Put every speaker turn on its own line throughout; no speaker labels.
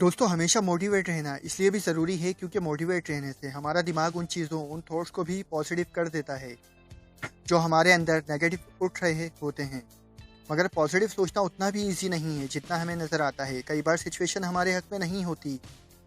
दोस्तों हमेशा मोटिवेट रहना इसलिए भी ज़रूरी है क्योंकि मोटिवेट रहने से हमारा दिमाग उन चीज़ों उन थॉट्स को भी पॉजिटिव कर देता है जो हमारे अंदर नेगेटिव उठ रहे होते हैं। मगर पॉजिटिव सोचना उतना भी इजी नहीं है जितना हमें नज़र आता है। कई बार सिचुएशन हमारे हक में नहीं होती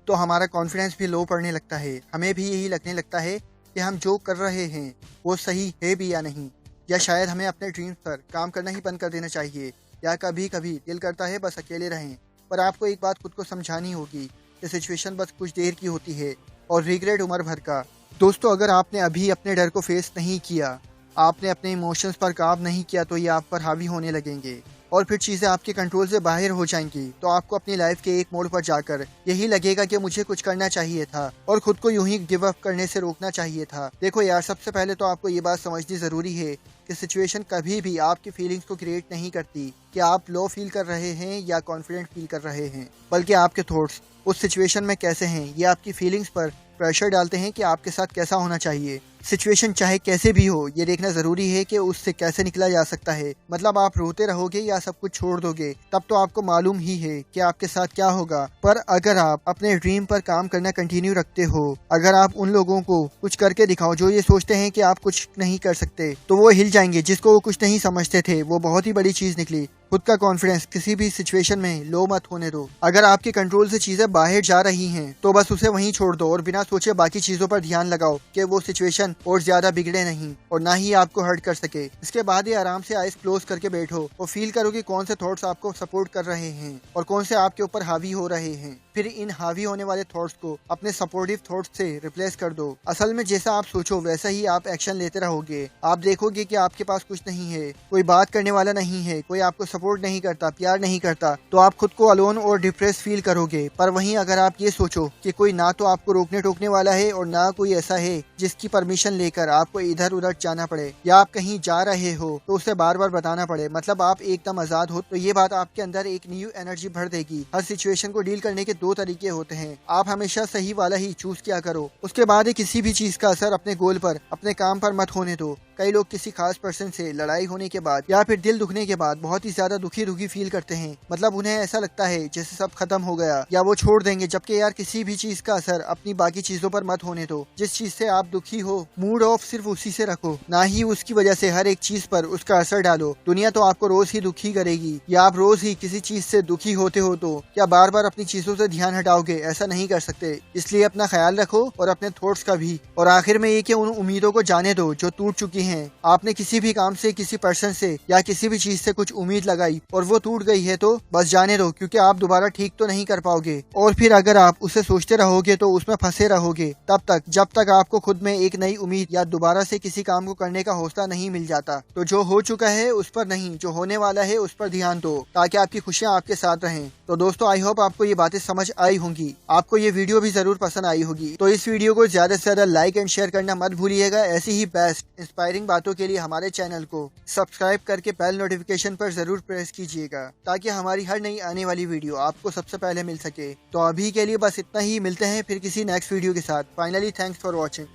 तो हमारा कॉन्फिडेंस भी लो पड़ने लगता है। हमें भी यही लगने लगता है कि हम जो कर रहे हैं वो सही है भी या नहीं, या शायद हमें अपने ड्रीम्स पर काम करना ही बंद कर देना चाहिए, या कभी कभी दिल करता है बस अकेले रहें। पर आपको एक बात खुद को समझानी होगी कि सिचुएशन बस कुछ देर की होती है और रिग्रेट उम्र भर का। दोस्तों अगर आपने अभी अपने डर को फेस नहीं किया, आपने अपने इमोशंस पर काबू नहीं किया तो ये आप पर हावी होने लगेंगे और फिर चीज़ें आपके कंट्रोल से बाहर हो जाएंगी। तो आपको अपनी लाइफ के एक मोड़ पर जाकर यही लगेगा कि मुझे कुछ करना चाहिए था और खुद को यूं ही गिव अप करने से रोकना चाहिए था। देखो यार, सबसे पहले तो आपको ये बात समझनी ज़रूरी है कि सिचुएशन कभी भी आपकी फीलिंग्स को क्रिएट नहीं करती कि आप लो फील कर रहे हैं या कॉन्फिडेंट फील कर रहे हैं, बल्कि आपके थॉट्स उस सिचुएशन में कैसे हैं ये आपकी फीलिंग्स पर प्रेशर डालते हैं कि आपके साथ कैसा होना चाहिए। सिचुएशन चाहे कैसे भी हो, ये देखना ज़रूरी है कि उससे कैसे निकला जा सकता है। मतलब आप रोते रहोगे या सब कुछ छोड़ दोगे, तब तो आपको मालूम ही है कि आपके साथ क्या होगा। पर अगर आप अपने ड्रीम पर काम करना कंटिन्यू रखते हो, अगर आप उन लोगों को कुछ करके दिखाओ जो ये सोचते हैं कि आप कुछ नहीं कर सकते, तो वो हिल जाएंगे। जिसको वो कुछ नहीं समझते थे वो बहुत ही बड़ी चीज़ निकली। खुद का कॉन्फिडेंस किसी भी सिचुएशन में लो मत होने दो। अगर आपके कंट्रोल से चीज़ें बाहर जा रही हैं तो बस उसे वहीं छोड़ दो और बिना सोचे बाकी चीज़ों पर ध्यान लगाओ कि वो सिचुएशन और ज़्यादा बिगड़े नहीं और ना ही आपको हर्ट कर सके। इसके बाद ही आराम से आइज क्लोज करके बैठो और फील करो कि कौन से थॉट्स आपको सपोर्ट कर रहे हैं और कौन से आपके ऊपर हावी हो रहे हैं। फिर इन हावी होने वाले थॉट्स को अपने सपोर्टिव थॉट्स से रिप्लेस कर दो। असल में जैसा आप सोचो वैसा ही आप एक्शन लेते रहोगे। आप देखोगे कि आपके पास कुछ नहीं है, कोई बात करने वाला नहीं है, कोई आपको सपोर्ट नहीं करता, प्यार नहीं करता, तो आप खुद को अलोन और डिप्रेस फील करोगे। पर वहीं अगर आप ये सोचो कि कोई ना तो आपको रोकने टोकने वाला है और ना कोई ऐसा है जिसकी परमिशन लेकर आपको इधर उधर जाना पड़े, या आप कहीं जा रहे हो तो उसे बार बार बताना पड़े, मतलब आप एकदम आजाद हो, तो ये बात आपके अंदर एक न्यू एनर्जी भर देगी। हर सिचुएशन को डील करने के दो तरीके होते हैं, आप हमेशा सही वाला ही चूज किया करो। उसके बाद ही किसी भी चीज का असर अपने गोल पर, अपने काम पर मत होने दो। कई लोग किसी खास पर्सन से लड़ाई होने के बाद या फिर दिल दुखने के बाद बहुत ही ज्यादा दुखी दुखी फील करते हैं। मतलब उन्हें ऐसा लगता है जैसे सब खत्म हो गया या वो छोड़ देंगे। जबकि यार किसी भी चीज का असर अपनी बाकी चीजों पर मत होने दो। जिस चीज से आप दुखी हो, मूड ऑफ सिर्फ उसी से रखो, ना ही उसकी वजह से हर एक चीज पर उसका असर डालो। दुनिया तो आपको रोज ही दुखी करेगी, या आप रोज ही किसी चीज से दुखी होते हो तो क्या बार बार अपनी चीजों से ध्यान हटाओगे? ऐसा नहीं कर सकते। इसलिए अपना ख्याल रखो और अपने थॉट्स का भी। और आखिर में ये कि उन उम्मीदों को जाने दो जो टूट चुकी हैं। आपने किसी भी काम से, किसी पर्सन से या किसी भी चीज से कुछ उम्मीद लगाई और वो टूट गई है तो बस जाने दो, क्योंकि आप दोबारा ठीक तो नहीं कर पाओगे। और फिर अगर आप उसे सोचते रहोगे तो उसमें फंसे रहोगे तब तक जब तक आपको खुद में एक नई उम्मीद या दोबारा से किसी काम को करने का हौसला नहीं मिल जाता। तो जो हो चुका है उस पर नहीं, जो होने वाला है उस पर ध्यान दो ताकि आपकी खुशियाँ आपके साथ रहें। तो दोस्तों आई होप आपको ये बातें समझ आई होंगी, आपको ये वीडियो भी जरूर पसंद आई होगी। तो इस वीडियो को ज्यादा से ज्यादा लाइक एंड शेयर करना मत भूलिएगा। ऐसी ही बेस्ट इंस्पायरिंग बातों के लिए हमारे चैनल को सब्सक्राइब करके बेल नोटिफिकेशन पर जरूर प्रेस कीजिएगा ताकि हमारी हर नई आने वाली वीडियो आपको सबसे पहले मिल सके। तो अभी के लिए बस इतना ही, मिलते हैं फिर किसी नेक्स्ट वीडियो के साथ। Finally thanks for watching.